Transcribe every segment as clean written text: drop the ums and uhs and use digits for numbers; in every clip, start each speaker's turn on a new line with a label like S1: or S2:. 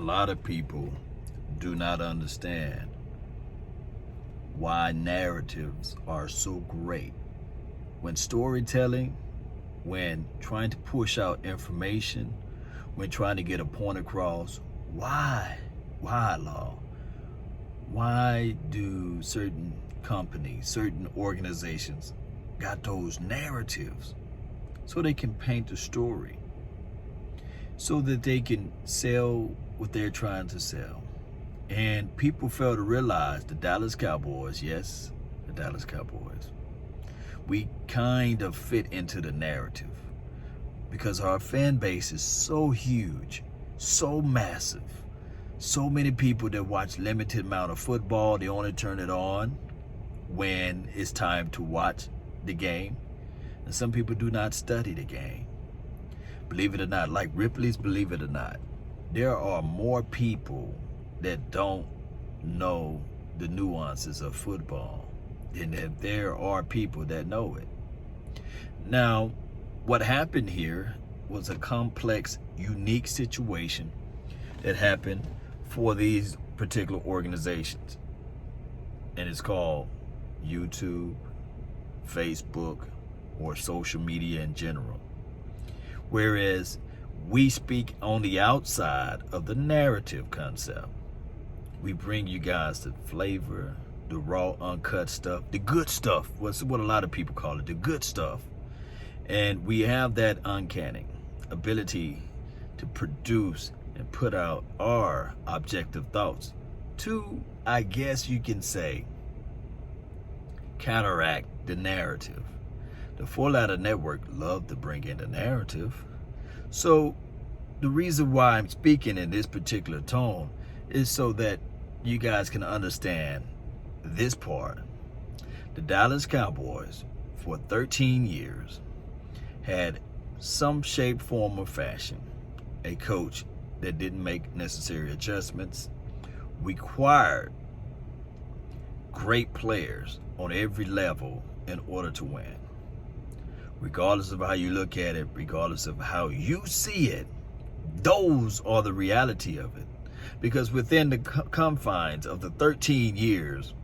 S1: lot of people do not understand why narratives are so great. When storytelling, when trying to push out information, when trying to get a point across, why? Why, Law? Why do certain companies, certain organizations got those narratives? So they can paint a story, so that they can sell what they're trying to sell. And people fail to realize the Dallas Cowboys, yes, the Dallas Cowboys, we kind of fit into the narrative because our fan base is so huge, so massive, so many people that watch limited amount of football. They only turn it on when it's time to watch the game. And some people do not study the game. Believe it or not, like Ripley's Believe It or Not, there are more people that don't know the nuances of football than that there are people that know it. Now, what happened here was a complex, unique situation that happened for these particular organizations. And it's called YouTube, Facebook, or social media in general. Whereas we speak on the outside of the narrative concept. We bring you guys the flavor, the raw, uncut stuff, the good stuff. What's what a lot of people call it, the good stuff. And we have that uncanny ability to produce and put out our objective thoughts to, I guess you can say, counteract the narrative. The four-letter network love to bring in the narrative. So the reason why I'm speaking in this particular tone is so that you guys can understand this part. The Dallas Cowboys, for 13 years, had some shape, form, or fashion a coach that didn't make necessary adjustments, required great players on every level in order to win. Regardless of how you look at it, regardless of how you see it, those are the reality of it. Because within the confines of the 13 years,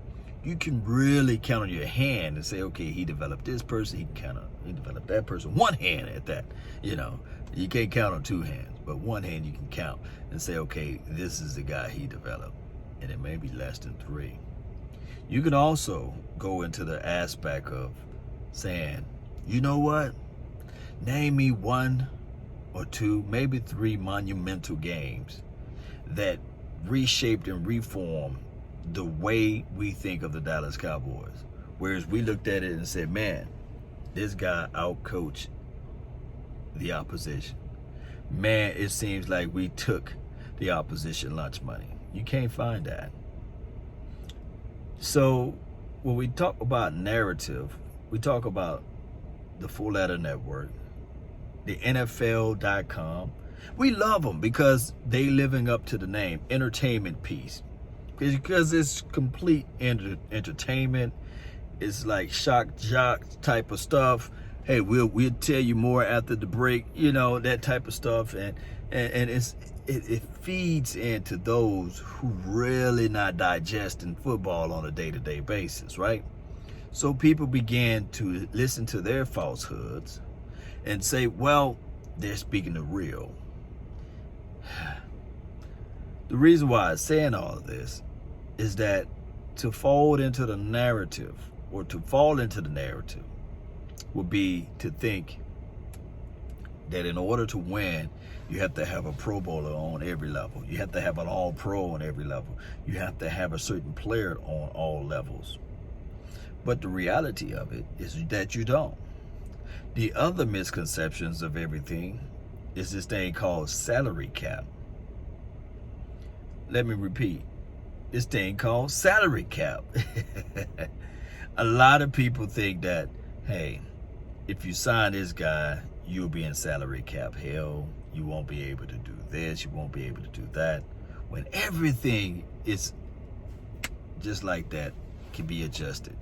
S1: you can really count on your hand and say, okay, he developed this person, he developed that person. One hand at that, you can't count on two hands, but one hand you can count and say, okay, this is the guy he developed. And it may be less than three. You can also go into the aspect of saying, you know what? Name me one or two, maybe three monumental games that reshaped and reformed the way we think of the Dallas Cowboys. Whereas we looked at it and said, man, this guy outcoached the opposition. Man, it seems like we took the opposition lunch money. You can't find that. So when we talk about narrative, we talk about the Full Letter Network, the NFL.com. We love them because they living up to the name, entertainment piece. Because it's complete entertainment. It's like shock jock type of stuff. Hey, we'll tell you more after the break, that type of stuff. And it feeds into those who really not digesting football on a day-to-day basis, right? So people began to listen to their falsehoods and say, well, they're speaking the real. The reason why I'm saying all of this is that to fall into the narrative would be to think that in order to win, you have to have a Pro Bowler on every level. You have to have an All-Pro on every level. You have to have a certain player on all levels. But the reality of it is that you don't. The other misconceptions of everything is this thing called salary cap. Let me repeat. This thing called salary cap. A lot of people think that, hey, if you sign this guy, you'll be in salary cap hell. You won't be able to do this. You won't be able to do that. When everything is just like that, can be adjusted.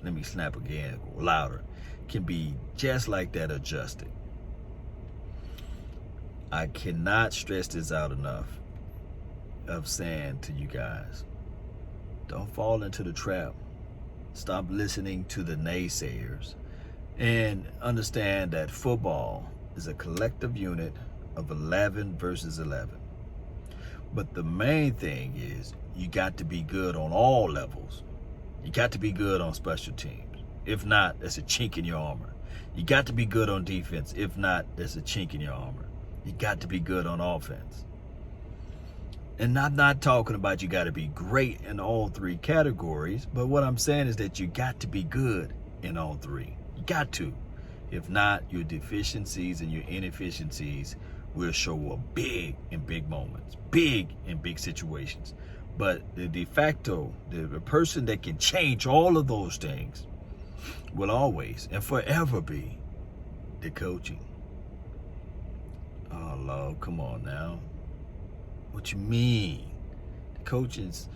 S1: Let me snap again, louder. Can be just like that adjusted. I cannot stress this out enough. of saying to you guys, don't fall into the trap. Stop listening to the naysayers and understand that football is a collective unit of 11 versus 11. But the main thing is you got to be good on all levels. You got to be good on special teams. If not, that's a chink in your armor. You got to be good on defense. If not, there's a chink in your armor. You got to be good on offense. And I'm not talking about you got to be great in all three categories, but what I'm saying is that you got to be good in all three. You got to. If not, your deficiencies and your inefficiencies will show up big in big moments, big in big situations. But the de facto, the person that can change all of those things will always and forever be the coaching. Oh, Lord, come on now. What you mean? The coaches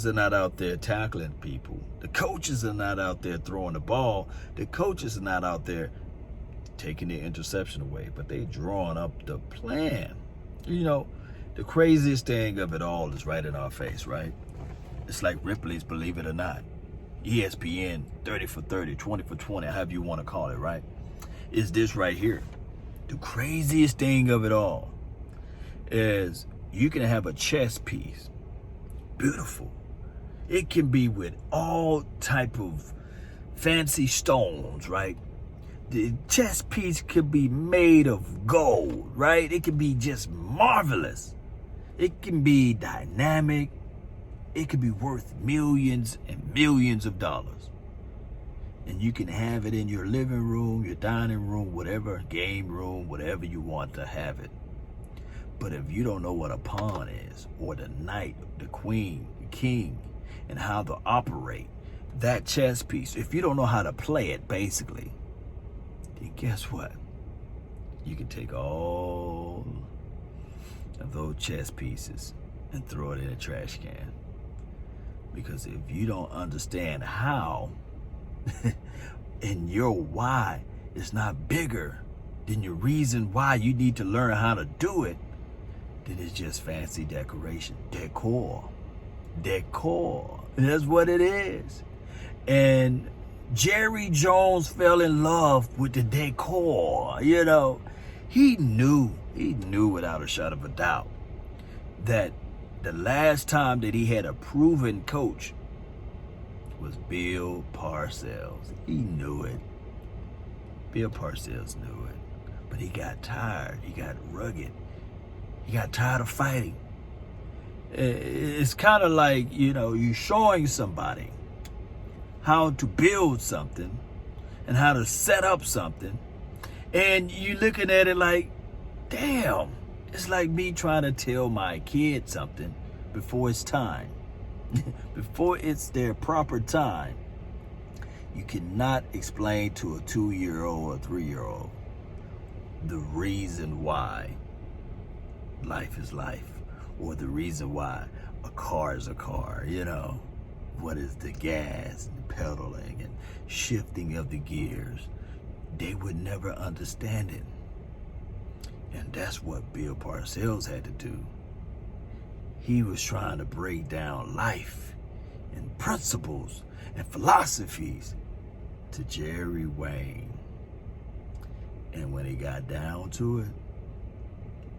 S1: are not out there tackling people. The coaches are not out there throwing the ball. The coaches are not out there taking the interception away, but they drawing up the plan. You know, the craziest thing of it all is right in our face, right? It's like Ripley's Believe It or Not. ESPN 30 for 30, 20 for 20, however you want to call it, right? Is this right here. The craziest thing of it all is you can have a chess piece. Beautiful. It can be with all type of fancy stones, right? The chess piece could be made of gold, right? It can be just marvelous. It can be dynamic. It could be worth millions and millions of dollars. And you can have it in your living room, your dining room, whatever, game room, whatever you want to have it. But if you don't know what a pawn is, or the knight, the queen, the king, and how to operate that chess piece, if you don't know how to play it, basically, then guess what? You can take all of those chess pieces and throw it in a trash can. Because if you don't understand how, and your why is not bigger than your reason why you need to learn how to do it, then it's just fancy decoration. Decor. That's what it is. And Jerry Jones fell in love with the decor. You know, he knew without a shadow of a doubt that the last time that he had a proven coach was Bill Parcells. He knew it. Bill Parcells knew it. But he got tired. He got rugged. He got tired of fighting. It's kind of like, you know, you're showing somebody how to build something and how to set up something. And you're looking at it like, damn, it's like me trying to tell my kid something before it's time. Before it's their proper time. You cannot explain to a 2-year-old or 3-year-old the reason why life is life, or the reason why a car is a car, you know. What is the gas and pedaling and shifting of the gears? They would never understand it. And that's what Bill Parcells had to do. He was trying to break down life and principles and philosophies to Jerry Wayne. And when he got down to it,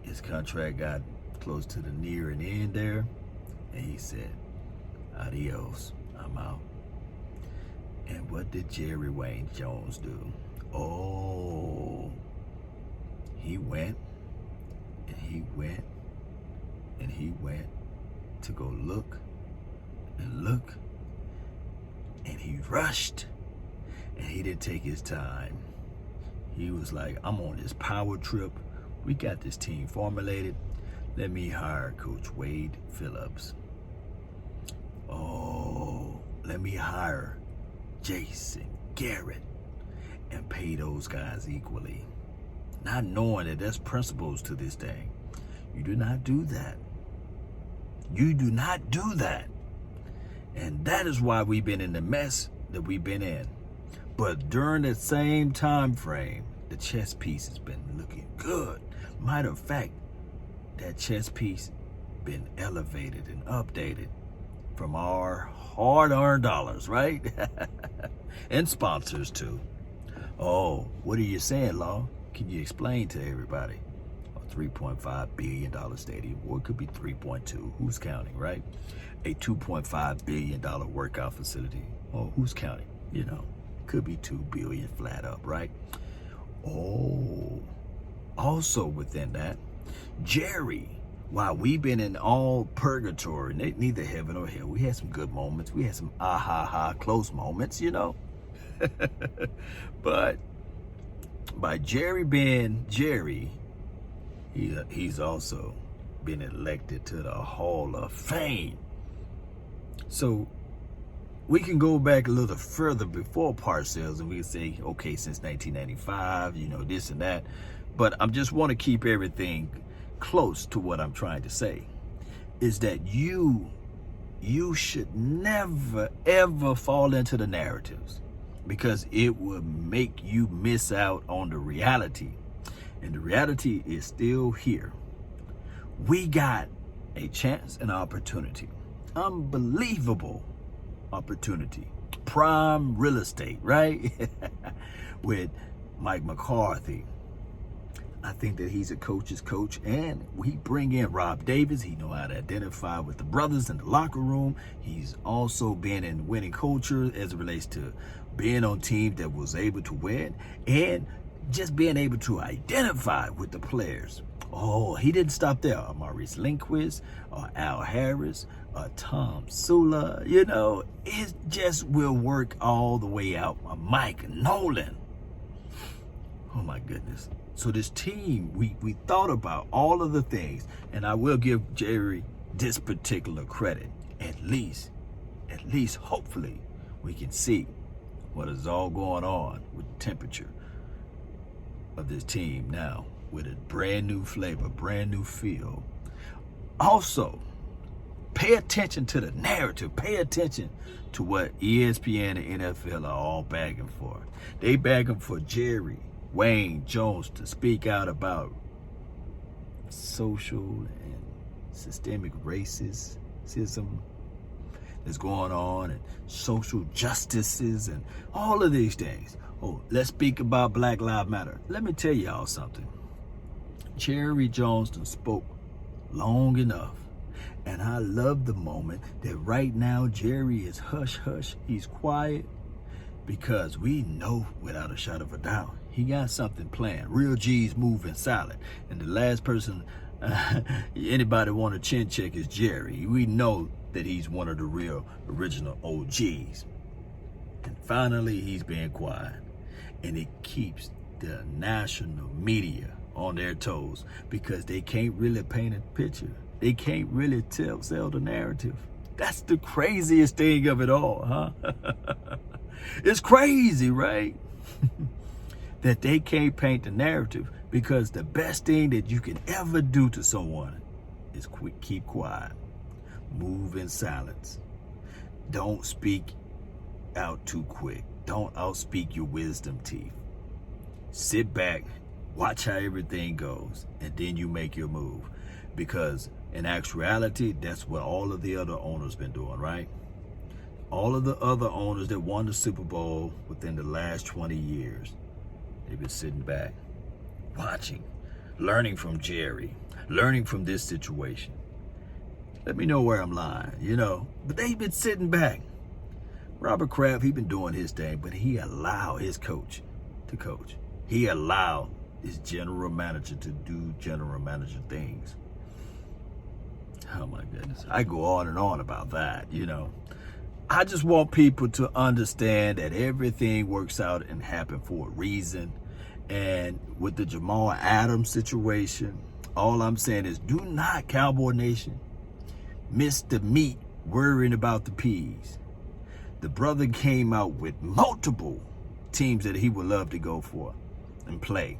S1: his contract got close to the near and end there, and he said, adios, I'm out. And what did Jerry Wayne Jones do? Oh, he went, and he went, and he went to go look, and he rushed, and he didn't take his time. He was like, I'm on this power trip. We got this team formulated. Let me hire Coach Wade Phillips. Oh, let me hire Jason Garrett and pay those guys equally. Not knowing that there's principles to this thing. You do not do that. You do not do that. And that is why we've been in the mess that we've been in. But during that same time frame, the chess piece has been looking good. Matter of fact, that chess piece been elevated and updated from our hard-earned dollars, right? And sponsors too. Oh, what are you saying, Law? Can you explain to everybody? A $3.5 billion stadium, or it could be 3.2. Who's counting, right? A $2.5 billion workout facility. Oh, who's counting? You know, could be 2 billion flat up, right? Oh, also within that, Jerry, while we've been in all purgatory, neither heaven or hell, we had some good moments. We had some close moments, you know. But by Jerry being Jerry, he's also been elected to the Hall of Fame. So we can go back a little further before Parcells and we can say, okay, since 1995, you know, this and that. But I just want to keep everything close to what I'm trying to say, is that you should never, ever fall into the narratives, because it will make you miss out on the reality. And the reality is still here. We got a chance and opportunity. Unbelievable opportunity. Prime real estate, right? With Mike McCarthy. I think that he's a coach's coach, and we bring in Rob Davis. He know how to identify with the brothers in the locker room. He's also been in winning culture as it relates to being on teams that was able to win and just being able to identify with the players. Oh, he didn't stop there. Maurice Lindquist, Al Harris, Tom Sula, you know, it just will work all the way out. Mike Nolan. Oh my goodness. So this team, we thought about all of the things, and I will give Jerry this particular credit. At least, hopefully, we can see what is all going on with the temperature of this team now, with a brand new flavor, brand new feel. Also, pay attention to the narrative. Pay attention to what ESPN and NFL are all bagging for. They bagging for Jerry Wayne Jones to speak out about social and systemic racism that's going on, and social justices and all of these things. Oh, let's speak about Black Lives Matter. Let me tell y'all something. Jerry Jones spoke long enough, and I love the moment that right now Jerry is hush hush. He's quiet because we know without a shadow of a doubt he got something planned. Real G's moving silent, and the last person anybody want to chin check is Jerry. We know that he's one of the real original OGs, and finally he's being quiet, and it keeps the national media on their toes because they can't really paint a picture. They can't really sell the narrative. That's the craziest thing of it all, huh? It's crazy, right? That they can't paint the narrative, because the best thing that you can ever do to someone is keep quiet. Move in silence. Don't speak out too quick. Don't outspeak your wisdom teeth. Sit back, watch how everything goes, and then you make your move. Because in actuality, that's what all of the other owners been doing, right? All of the other owners that won the Super Bowl within the last 20 years, they've been sitting back, watching, learning from Jerry, learning from this situation. Let me know where I'm lying, you know. But they've been sitting back. Robert Kraft, he been doing his thing, but he allowed his coach to coach. He allowed his general manager to do general manager things. Oh my goodness. I go on and on about that, you know. I just want people to understand that everything works out and happen for a reason. And with the Jamal Adams situation, all I'm saying is do not, Cowboy Nation, miss the meat worrying about the peas. The brother came out with multiple teams that he would love to go for and play.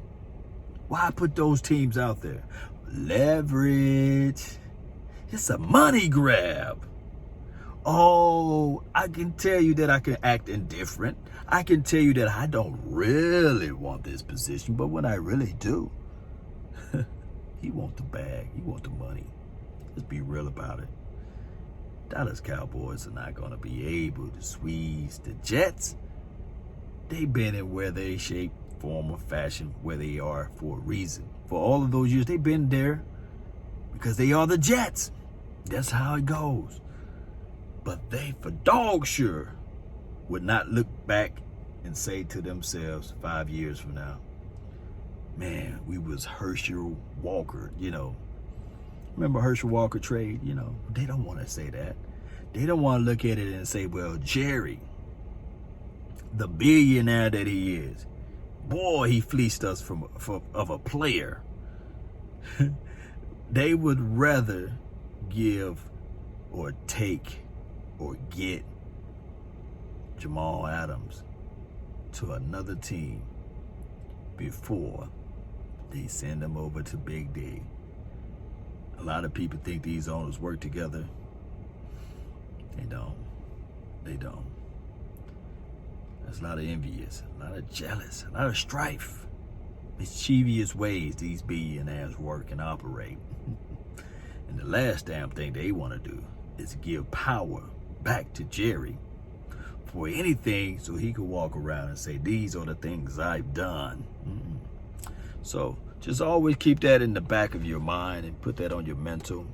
S1: Why put those teams out there? Leverage. It's a money grab. Oh, I can tell you that I can act indifferent. I can tell you that I don't really want this position, but when I really do, he want the bag, he want the money. Let's be real about it. Dallas Cowboys are not going to be able to squeeze the Jets. They've been in where they shape, form, or fashion where they are for a reason. For all of those years, they've been there because they are the Jets. That's how it goes. But they, for dog sure, would not look back and say to themselves 5 years from now, man, we was Herschel Walker, Remember Herschel Walker trade? They don't want to say that. They don't want to look at it and say, well, Jerry, the billionaire that he is, boy, he fleeced us of a player. They would rather give or take or get Jamal Adams to another team before they send him over to Big D. A lot of people think these owners work together. They don't. They don't. There's a lot of envious, a lot of jealous, a lot of strife. Mischievous ways these billionaires work and operate. And the last damn thing they want to do is give power back to Jerry for anything so he could walk around and say, these are the things I've done. So just always keep that in the back of your mind and put that on your mental.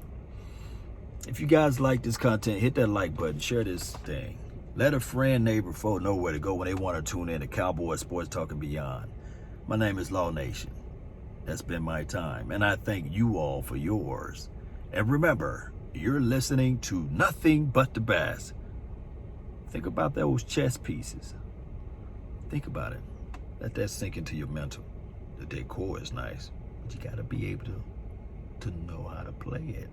S1: If you guys like this content, hit that like button, share this thing. Let a friend, neighbor, folk know where to go when they want to tune in to Cowboy Sports Talk and Beyond. My name is Law Nation. That's been my time, and I thank you all for yours. And remember, you're listening to nothing but the best. Think about those chess pieces. Think about it. Let that sink into your mental. The decor is nice, but you got to be able to know how to play it.